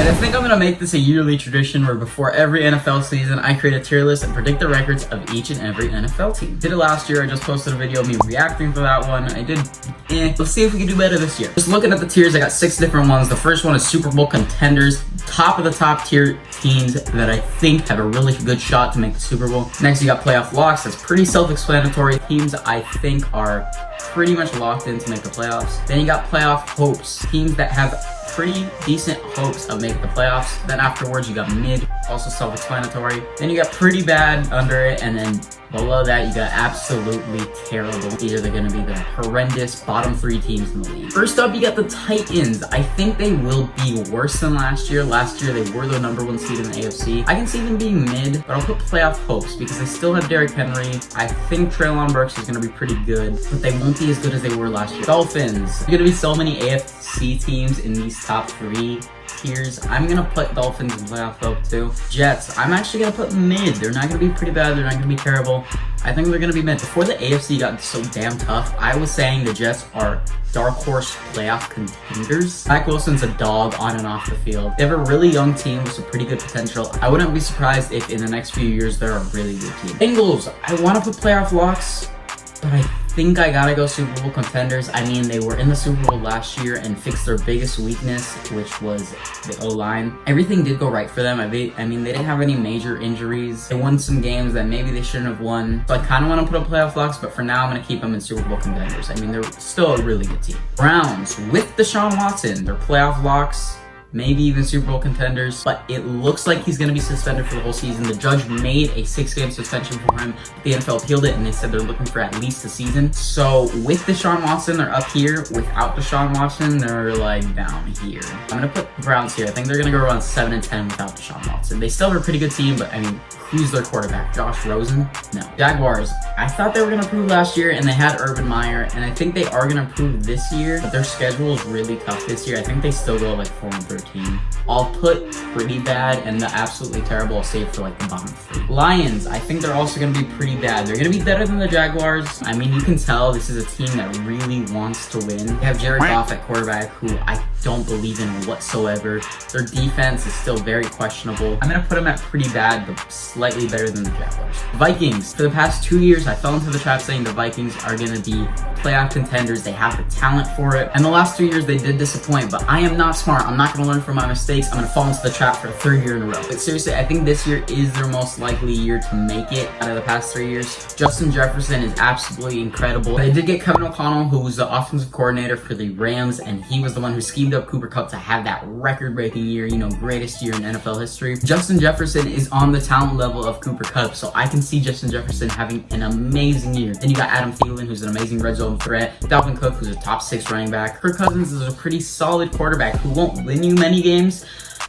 Guys, I think I'm gonna make this a yearly tradition where before every NFL season, I create a tier list and predict the records of each and every NFL team. Did it last year, I just posted a video of me reacting to that one. I did, let's see if we can do better this year. Just looking at the tiers, I got 6 different ones. The first one is Super Bowl contenders, top of the top tier teams that I think have a really good shot to make the Super Bowl. Next, you got playoff locks. That's pretty self-explanatory. Teams I think are pretty much locked in to make the playoffs. Then you got playoff hopes, teams that have pretty decent hopes of making the playoffs. Then afterwards, you got mid, also self-explanatory. Then you got pretty bad under it, and then below that, you got absolutely terrible. These are going to be the horrendous bottom 3 teams in the league. First up, you got the Titans. I think they will be worse than last year. Last year, they were the #1 seed in the AFC. I can see them being mid, but I'll put playoff hopes because they still have Derrick Henry. I think Treylon Burks is going to be pretty good, but they won't be as good as they were last year. Dolphins. There's going to be so many AFC teams in these top 3 tiers. I'm gonna put Dolphins in playoff hope too. Jets, I'm actually gonna put mid. They're not gonna be pretty bad, they're not gonna be terrible. I think they're gonna be mid. Before the AFC got so damn tough, I was saying the Jets are dark horse playoff contenders. Zach Wilson's a dog on and off the field. They have a really young team with some pretty good potential. I wouldn't be surprised if in the next few years they're a really good team. Bengals, I wanna put playoff locks, but I think I gotta go Super Bowl contenders. I mean, they were in the Super Bowl last year and fixed their biggest weakness, which was the O-line. Everything did go right for them. I mean, they didn't have any major injuries. They won some games that maybe they shouldn't have won. So I kind of want to put up playoff locks, but for now, I'm going to keep them in Super Bowl contenders. I mean, they're still a really good team. Browns, with Deshaun Watson, they're playoff locks. Maybe even Super Bowl contenders, but it looks like he's going to be suspended for the whole season. The judge made a 6-game suspension for him. The NFL appealed it, and they said they're looking for at least a season. So with Deshaun Watson, they're up here. Without Deshaun Watson, they're like down here. I'm going to put the Browns here. I think they're going to go around 7-10 without Deshaun Watson. They still have a pretty good team, but I mean, who's their quarterback? Josh Rosen? No. Jaguars. I thought they were going to improve last year, and they had Urban Meyer, and I think they are going to improve this year, but their schedule is really tough this year. I think they still go like 4-13. I'll put pretty bad, and the absolutely terrible I'll save for like the bottom 3. Lions, I think they're also going to be pretty bad. They're going to be better than the Jaguars. I mean, you can tell this is a team that really wants to win. They have Jared Goff at quarterback, who I don't believe in whatsoever. Their defense is still very questionable. I'm going to put them at pretty bad, but slightly better than the Jaguars. Vikings, for the past 2 years, I fell into the trap saying the Vikings are going to be playoff contenders. They have the talent for it. And the last 2 years, they did disappoint, but I am not smart. I'm not going to learn from my mistakes. I'm going to fall into the trap for a 3rd year in a row. But seriously, I think this year is their most likely year to make it out of the past 3 years. Justin Jefferson is absolutely incredible. They did get Kevin O'Connell, who was the offensive coordinator for the Rams, and he was the one who schemed up Cooper Kupp to have that record-breaking year, you know, greatest year in NFL history. Justin Jefferson is on the talent level of Cooper Kupp, so I can see Justin Jefferson having an amazing year. Then you got Adam Thielen, who's an amazing red zone threat. Dalvin Cook, who's a top 6 running back. Kirk Cousins is a pretty solid quarterback who won't win you many games,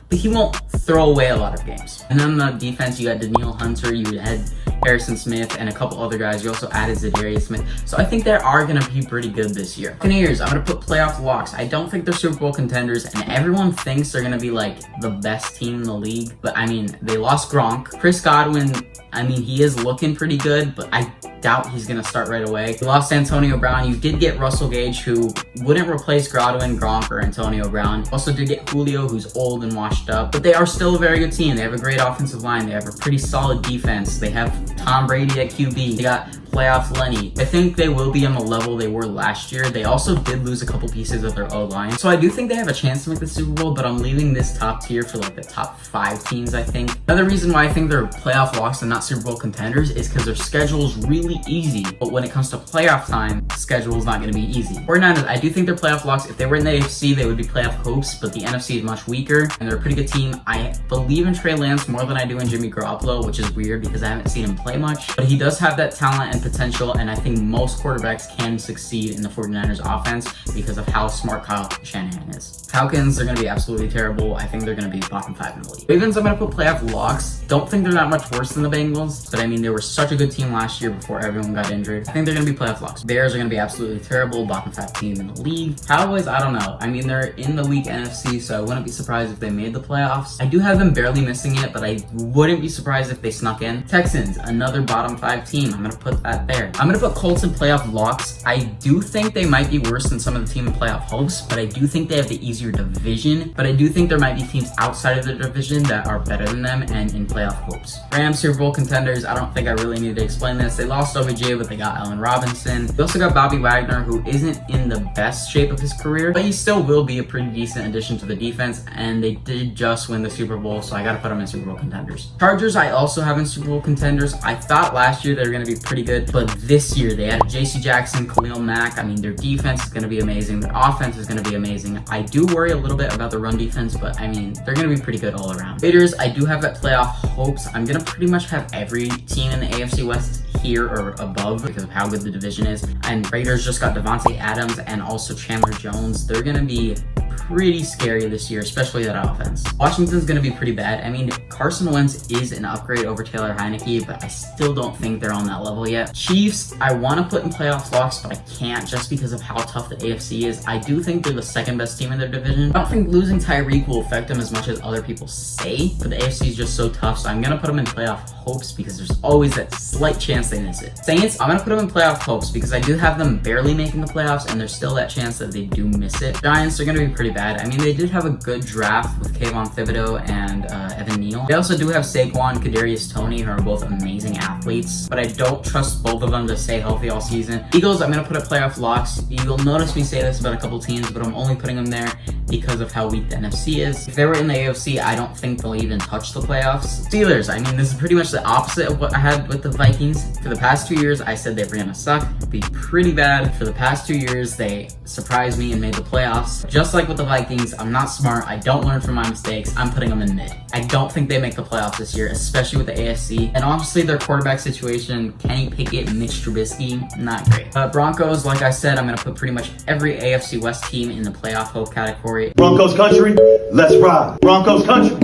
but he won't throw away a lot of games. And then on the defense, you got Danielle Hunter, you had Harrison Smith, and a couple other guys. You also added Zadarius Smith. So I think they are going to be pretty good this year. Buccaneers, I'm going to put playoff locks. I don't think they're Super Bowl contenders, and everyone thinks they're going to be like the best team in the league. But I mean, they lost Gronk. Chris Godwin, I mean, he is looking pretty good, but I doubt he's going to start right away. You lost Antonio Brown. You did get Russell Gage, who wouldn't replace Godwin, Gronk, or Antonio Brown. Also did get Julio, who's old and washed up. But they are still a very good team. They have a great offensive line. They have a pretty solid defense. They have Tom Brady at QB. They got playoff Lenny. I think they will be on the level they were last year. They also did lose a couple pieces of their O-line. So I do think they have a chance to make the Super Bowl, but I'm leaving this top tier for like the top 5 teams, I think. Another reason why I think they're playoff locks and not Super Bowl contenders is because their schedule is really easy. But when it comes to playoff time, the schedule is not going to be easy. 49ers, I do think they're playoff locks. If they were in the AFC, they would be playoff hopes, but the NFC is much weaker, and they're a pretty good team. I believe in Trey Lance more than I do in Jimmy Garoppolo, which is weird because I haven't seen him play much, but he does have that talent and potential, and I think most quarterbacks can succeed in the 49ers offense because of how smart Kyle Shanahan is. Falcons, they're going to be absolutely terrible. I think they're going to be bottom 5 in the league. Ravens, I'm going to put playoff locks. Don't think they're that much worse than the Bengals, but I mean, they were such a good team last year before everyone got injured. I think they're going to be playoff locks. Bears are going going to be absolutely terrible, bottom 5 team in the league. Cowboys, I don't know. I mean, they're in the weak NFC, so I wouldn't be surprised if they made the playoffs. I do have them barely missing it, but I wouldn't be surprised if they snuck in. Texans, another bottom 5 team. I'm going to put that there. I'm going to put Colts in playoff locks. I do think they might be worse than some of the team in playoff hopes, but I do think they have the easier division. But I do think there might be teams outside of the division that are better than them and in playoff hopes. Rams, Super Bowl contenders. I don't think I really need to explain this. They lost OBJ, but they got Allen Robinson. They also got Bobby Wagner, who isn't in the best shape of his career, but he still will be a pretty decent addition to the defense, and they did just win the Super Bowl, so I gotta put them in Super Bowl contenders. Chargers, I also have in Super Bowl contenders. I thought last year they were gonna be pretty good, but this year they had JC Jackson, Khalil Mack. I mean, their defense is gonna be amazing. Their offense is gonna be amazing. I do worry a little bit about the run defense, but I mean, they're gonna be pretty good all around. Raiders, I do have at playoff hopes. I'm gonna pretty much have every team in the AFC West here or above because of how good the division is. And Raiders just got Devontae Adams and also Chandler Jones. They're gonna be pretty scary this year, especially that offense. Washington's gonna be pretty bad. I mean, Carson Wentz is an upgrade over Taylor Heineke, but I still don't think they're on that level yet. Chiefs, I want to put in playoff locks, but I can't just because of how tough the AFC is. I do think they're the second best team in their division. I don't think losing Tyreek will affect them as much as other people say, but the AFC is just so tough, so I'm gonna put them in playoff hopes because there's always that slight chance they miss it. Saints, I'm gonna put them in playoff hopes because I do have them barely making the playoffs, and there's still that chance that they do miss it. Giants are gonna be pretty bad. I mean, they did have a good draft with Kayvon Thibodeau and Evan Neal. They also do have Saquon, Kadarius Toney, who are both amazing athletes, but I don't trust both of them to stay healthy all season. Eagles, I'm going to put at playoff locks. You'll notice me say this about a couple teams, but I'm only putting them there because of how weak the NFC is. If they were in the AFC, I don't think they'll even touch the playoffs. Steelers, I mean, this is pretty much the opposite of what I had with the Vikings. For the past 2 years, I said they were going to suck, be pretty bad. For the past 2 years, they surprised me and made the playoffs. Just like with the Vikings, I'm not smart. I don't learn from my mistakes. I'm putting them in mid. I don't think they make the playoffs this year, especially with the AFC. And honestly, their quarterback situation, Kenny Pickett and Mitch Trubisky, not great. Broncos, like I said, I'm going to put pretty much every AFC West team in the playoff hope category. Broncos country, let's ride. Broncos country,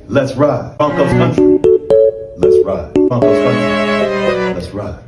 let's ride. Broncos country, let's ride. Broncos country, let's ride.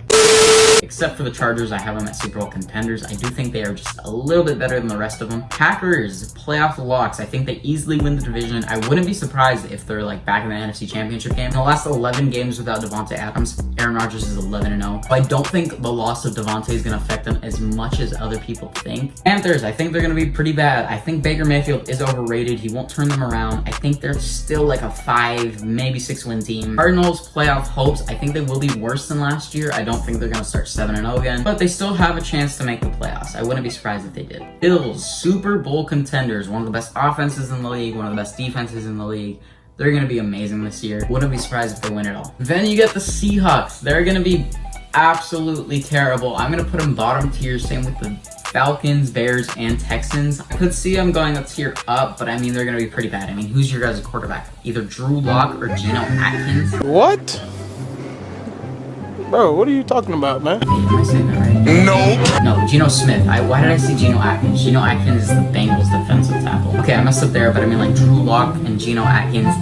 Except for the Chargers, I have them at Super Bowl contenders. I do think they are just a little bit better than the rest of them. Packers, playoff locks. I think they easily win the division. I wouldn't be surprised if they're like back in the NFC Championship game. In the last 11 games without Devontae Adams, Aaron Rodgers is 11-0. I don't think the loss of Devontae is going to affect them as much as other people think. Panthers, I think they're going to be pretty bad. I think Baker Mayfield is overrated. He won't turn them around. I think they're still like a 5, maybe 6-win team. Cardinals, playoff hopes. I think they will be worse than last year. I don't think they're going to start 7-0 again, but they still have a chance to make the playoffs. I wouldn't be surprised if they did. Bills, Super Bowl contenders, one of the best offenses in the league, one of the best defenses in the league. They're going to be amazing this year. Wouldn't be surprised if they win it all. Then you get the Seahawks. They're going to be absolutely terrible. I'm going to put them bottom tier, same with the Falcons, Bears, and Texans. I could see them going a tier up, but I mean, they're going to be pretty bad. I mean, who's your guys' quarterback? Either Drew Lock or Geno Atkins? What? Bro, what are you talking about, man? Wait, am I saying that right? No, Geno Smith. Why did I say Geno Atkins? Geno Atkins is the Bengals defensive tackle. Okay, I messed up there, but I mean like Drew Lock and Geno Atkins.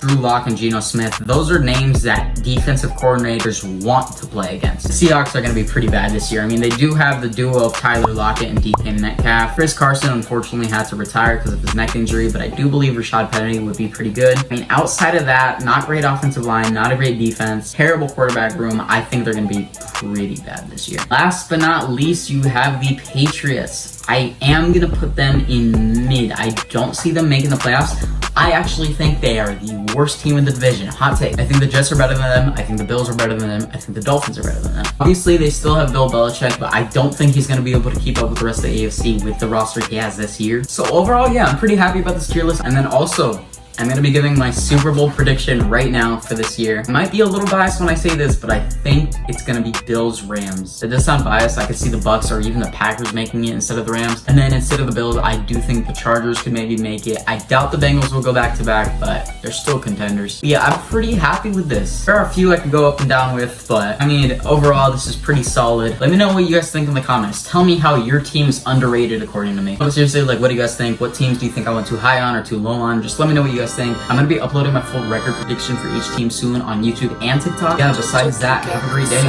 Drew Lock and Geno Smith. Those are names that defensive coordinators want to play against. The Seahawks are going to be pretty bad this year. I mean, they do have the duo of Tyler Lockett and DK Metcalf. Chris Carson unfortunately had to retire because of his neck injury, but I do believe Rashad Penny would be pretty good. I mean, outside of that, not great offensive line, not a great defense, terrible quarterback room. I think they're going to be pretty bad this year. Last but not least, you have the Patriots. I am going to put them in mid. I don't see them making the playoffs. I actually think they are the worst team in the division. Hot take. I think the Jets are better than them. I think the Bills are better than them. I think the Dolphins are better than them. Obviously, they still have Bill Belichick, but I don't think he's going to be able to keep up with the rest of the AFC with the roster he has this year. So overall, yeah, I'm pretty happy about this tier list. And then also, I'm going to be giving my Super Bowl prediction right now for this year. I might be a little biased when I say this, but I think it's going to be Bills-Rams. It does sound biased. I could see the Bucks or even the Packers making it instead of the Rams. And then instead of the Bills, I do think the Chargers could maybe make it. I doubt the Bengals will go back-to-back, but they're still contenders. But yeah, I'm pretty happy with this. There are a few I could go up and down with, but I mean, overall, this is pretty solid. Let me know what you guys think in the comments. Tell me how your team's underrated according to me. But seriously, like, what do you guys think? What teams do you think I went too high on or too low on? Just let me know what you guys guys think. I'm gonna be uploading my full record prediction for each team soon on YouTube and TikTok. Yeah, besides that, have a great day.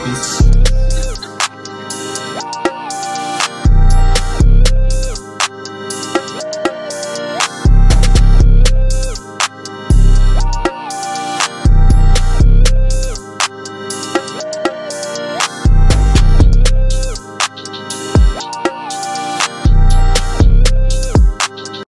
Peace.